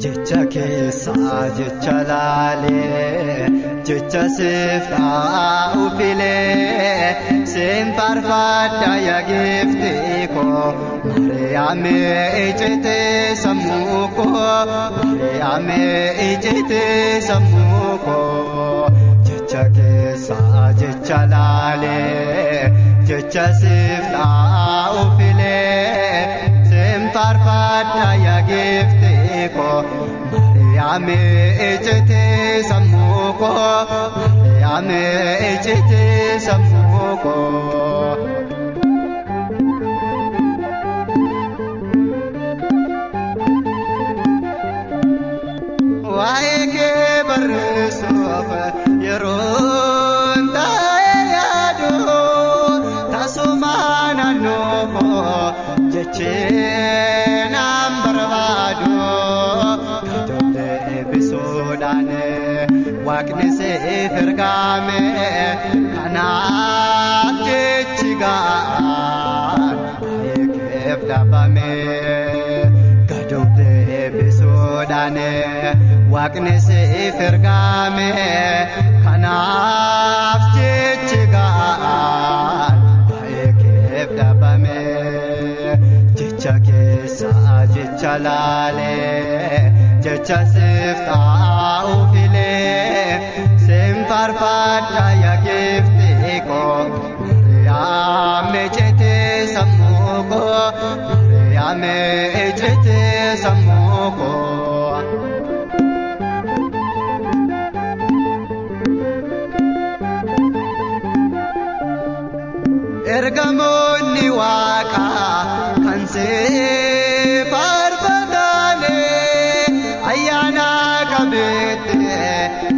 Jecha keessa jecha laalee jecha siftaa ufilee seen faarfadha yaa giftee koo Mariyaamee ijjitee sammuu koo Mariyaamee ijjitee sammuu koo jecha keessa jecha laalee jecha siftaa ufilee seen faarfadha yaa giftee koo Mariyaamee ijjitee sammuu koo Mariyaamee ijjitee sammuu koo waa'ee kee barreessuuf yeroon taa'ee yaadu taasuma naannoo koo jechee naan barbaadu gadoolee bisuudhaan waaqni siif ergame kanaaf jechi gahaan waa'ee keef dhabame gadoolee bisuudhaan waaqni siif ergame kanaaf jechi gahaan waa'ee keef dhabame jecha keessa jecha laalee jecha siftaa ufilee seen faarfadha yaa giftee koo Mariyaamee ijjitee sammuu koo Mariyaamee ijjitee sammuu koo ergamoonni waaqaa kan see faarfatane ayyaana qabeette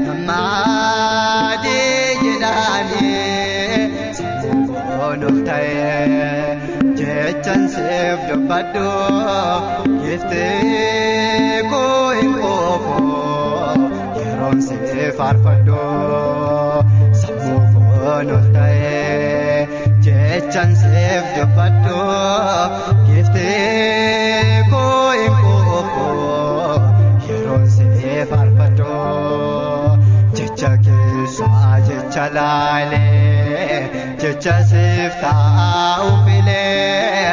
nammaadee jedhane sammuu koonuuf ta'e jechan siif dubbadhu giftee koo hin quufu yeroon siif faarfadhu sammuu koonuuf ta'e jechan siif dubbadhu giftee koo hin quufu yeroon siif faarfadhu jecha keessa jecha laalee jecha siftaa ufilee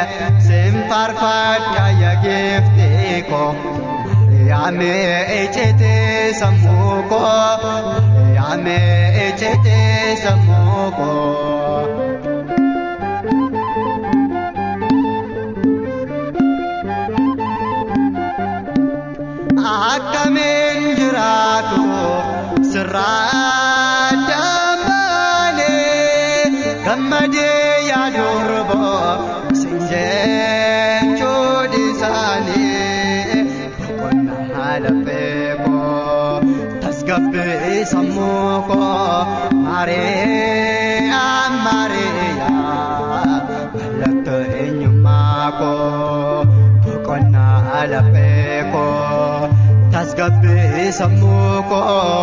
seen faarfadha yaa giftee koo Mariyaamee ijjitee sammuu koo Mariyaamee ijjitee sammuu koo akkamiin jiraatu sirraa dambaanee gammadee yaadurbo siin jechuu dhiisaanii boqonnaa lafee koo tasgabbii sammuu koo Mariyaam Mariyaam mallattoo eenyummaa koo boqonnaa lafee koo tasgabbii sammuu koo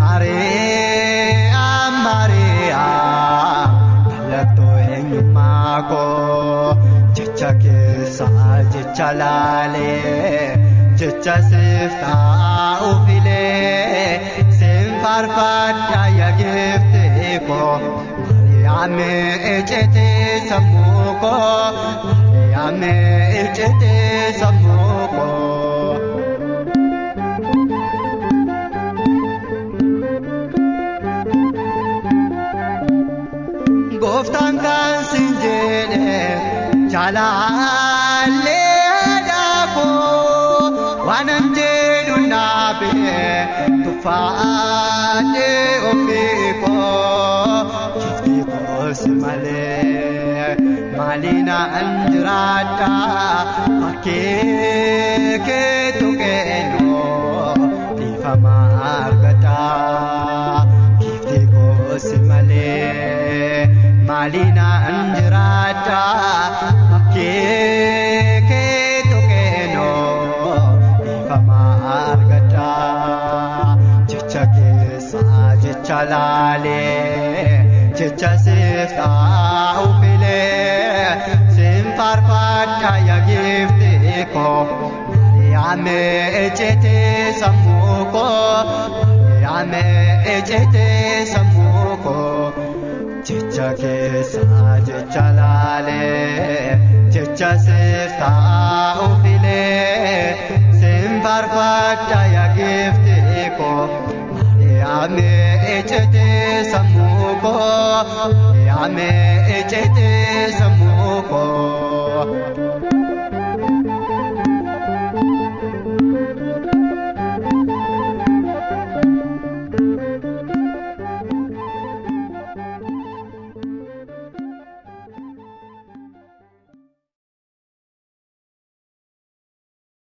Mariyaam Mariyaam mallattoo eenyummaa koo jecha keessa jecha laalee jecha siftaa ufilee seen faarfadha yaa giftee koo Mariyaamee ijjitee sammuu koo Mariyaamee ijjitee sammuu koo gooftaan kan siin jedhe jaalallee daakoo waanan jedhu naafee tuffaatee ofii koo giftee koos malee maaliin malina anjirada akeke tukeno difama argata kifte ko simale malina anjirada akeke tukeno difama argata chichake sa chichalale chicha sifta upile simfarfata ya gifte ko Mariame echete samuko Mariame echete samuko chicha ke sa chicha lale chicha sifta upile simfarfata ya gifte ko Mariame echete samuko Mariame echete samuko